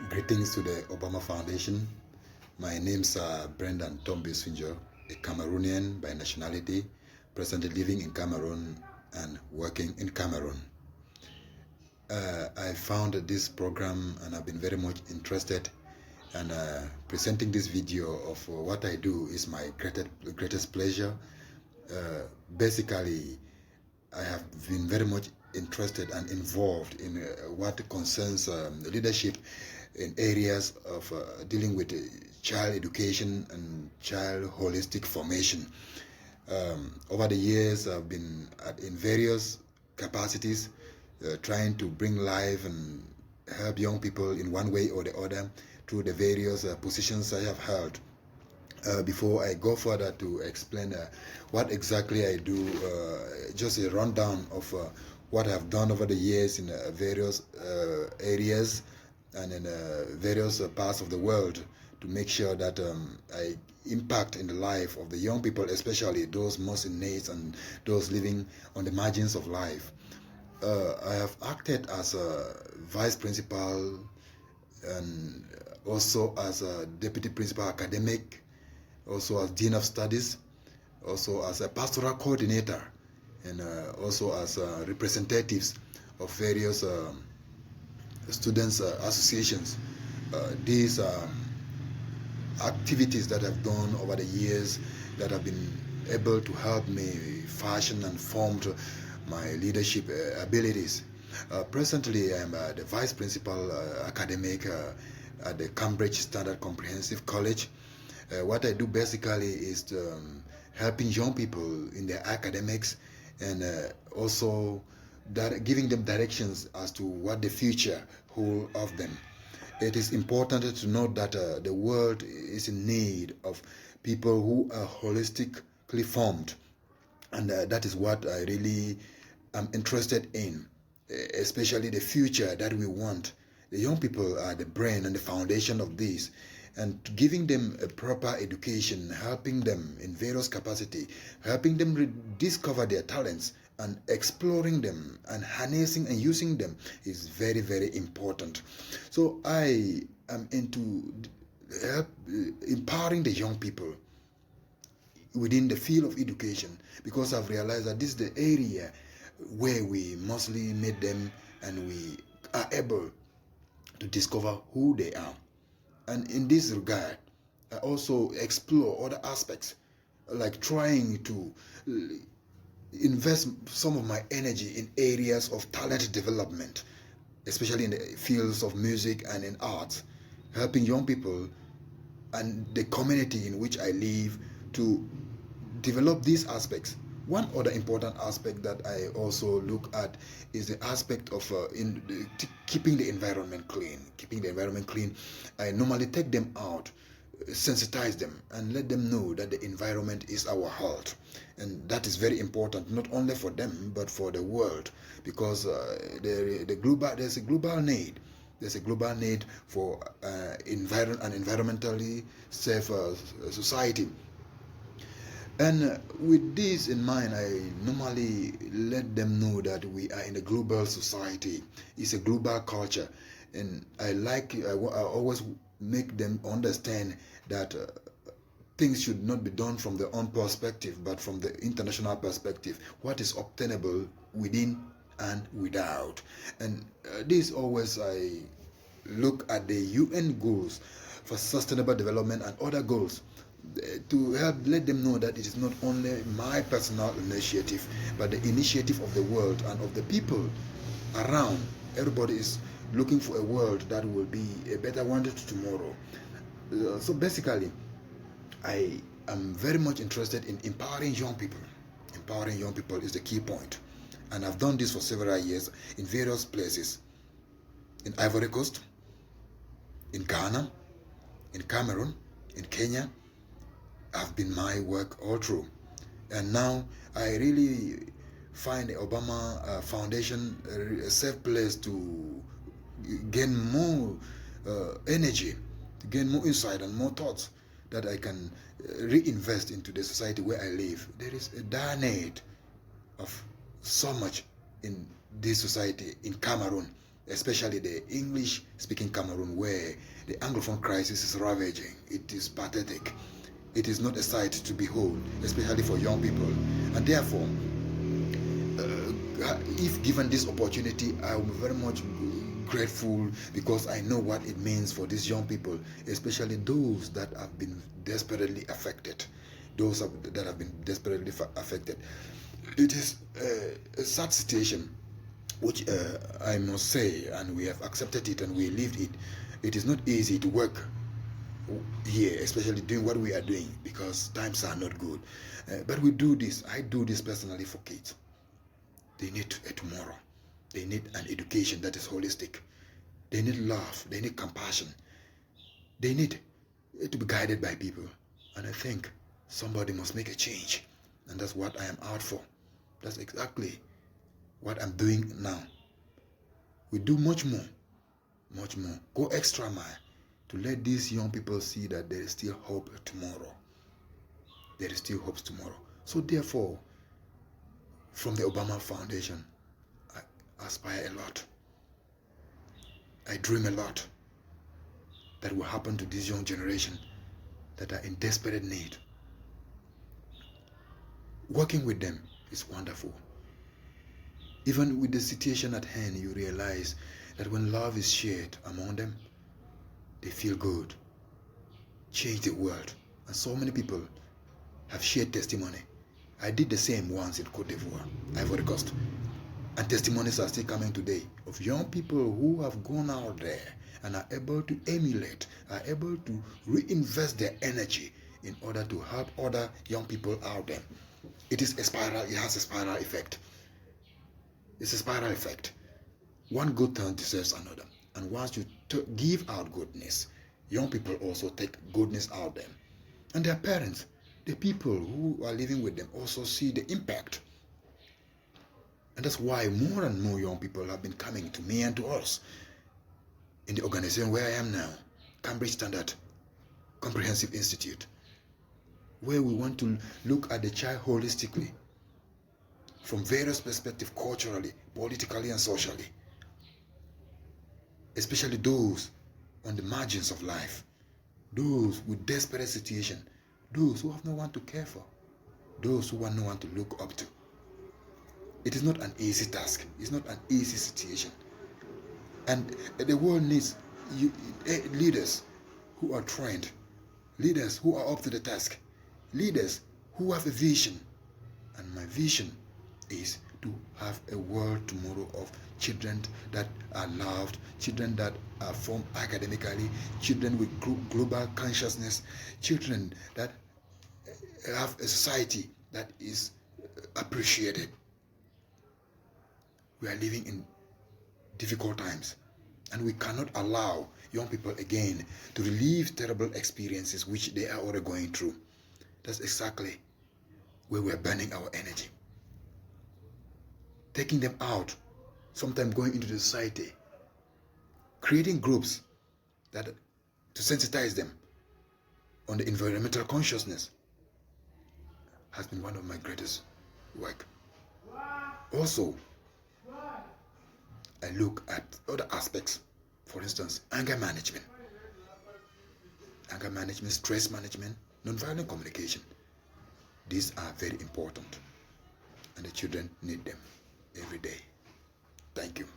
Greetings to the Obama Foundation. My name's Brendan Tombi Swinjo, a Cameroonian by nationality, presently living in Cameroon and working in Cameroon. I found this program and I've been very much interested, and presenting this video of what I do is my greatest pleasure. Basically, I have been very much interested and involved in what concerns leadership in areas of dealing with child education and child holistic formation. Over the years, I've been in various capacities trying to bring life and help young people in one way or the other through the various positions I have held. Before I go further to explain what exactly I do, just a rundown of what I've done over the years in various areas and in various parts of the world to make sure that I impact in the life of the young people, especially those most in need and those living on the margins of life. I have acted as a vice principal and also as a deputy principal academic, also as dean of studies, also as a pastoral coordinator, and also as representatives of various students associations. These activities that I've done over the years that have been able to help me fashion and form my leadership abilities. Presently, I'm the vice principal academic at the Cambridge Standard Comprehensive College. What I do basically is helping young people in their academics and also giving them directions as to what the future holds of them. It is important to note that the world is in need of people who are holistically formed, and that is what I really am interested in, especially the future that we want. The young people are the brain and the foundation of this, and giving them a proper education, helping them in various capacity, helping them rediscover their talents and exploring them and harnessing and using them is very, very important. So I am into empowering the young people within the field of education, because I've realized that this is the area where we mostly meet them and we are able to discover who they are. And in this regard, I also explore other aspects, like trying to invest some of my energy in areas of talent development, especially in the fields of music and in art, helping young people and the community in which I live to develop these aspects. One other important aspect that I also look at is the aspect of keeping the environment clean. Keeping the environment clean, I normally take them out, sensitize them, and let them know that the environment is our health, and that is very important not only for them but for the world, because there's a global need. There's a global need for an environmentally safe society. And with this in mind, I normally let them know that we are in a global society. It's a global culture. And I always make them understand that things should not be done from their own perspective, but from the international perspective. What is obtainable within and without. And this always I look at the UN goals for sustainable development and other goals to help let them know that it is not only my personal initiative but the initiative of the world and of the people around. Everybody is looking for a world that will be a better one tomorrow. So basically, I am very much interested in empowering young people. Empowering young people is the key point, and I've done this for several years in various places: in Ivory Coast, in Ghana, in Cameroon, in Kenya. Have been my work all through, and now I really find the Obama Foundation a safe place to gain more energy, to gain more insight and more thoughts that I can reinvest into the society where I live. There is a dire need of so much in this society in Cameroon, especially the English-speaking Cameroon, where the Anglophone crisis is ravaging. It is pathetic. It is not a sight to behold, especially for young people. And therefore, if given this opportunity, I am very much grateful, because I know what it means for these young people, especially those that have been desperately affected. Those that have been desperately affected. It is a sad situation, which I must say, and we have accepted it and we lived it. It is not easy to work here, especially doing what we are doing, because times are not good. But we do this. I do this personally for kids. They need a tomorrow. They need an education that is holistic. They need love. They need compassion. They need to be guided by people. And I think somebody must make a change. And that's what I am out for. That's exactly what I'm doing now. We do much more. Much more. Go extra mile to let these young people see that there is still hope tomorrow. There is still hope tomorrow. So therefore, from the Obama Foundation, I aspire a lot. I dream a lot that will happen to this young generation that are in desperate need. Working with them is wonderful. Even with the situation at hand, you realize that when love is shared among them, they feel good. Change the world. And so many people have shared testimony. I did the same once in Côte d'Ivoire, Ivory Coast. And testimonies are still coming today of young people who have gone out there and are able to emulate, are able to reinvest their energy in order to help other young people out there. It is a spiral, it has a spiral effect. It's a spiral effect. One good turn deserves another. And once you give out goodness, young people also take goodness out there. And their parents, the people who are living with them, also see the impact. And that's why more and more young people have been coming to me and to us in the organization where I am now, Cambridge Standard Comprehensive Institute, where we want to look at the child holistically from various perspectives, culturally, politically, and socially, especially those on the margins of life, those with desperate situation, those who have no one to care for, those who want no one to look up to. It is not an easy task. It's not an easy situation. And the world needs leaders who are trained, leaders who are up to the task, leaders who have a vision. And my vision is to have a world tomorrow of children that are loved, children that are formed academically, children with global consciousness, children that have a society that is appreciated. We are living in difficult times, and we cannot allow young people again to relive terrible experiences which they are already going through. That's exactly where we are burning our energy. Taking them out, sometimes going into the society, creating groups that to sensitize them on the environmental consciousness has been one of my greatest work. Also, I look at other aspects, for instance, anger management, stress management, nonviolent communication. These are very important, and the children need them every day. Thank you.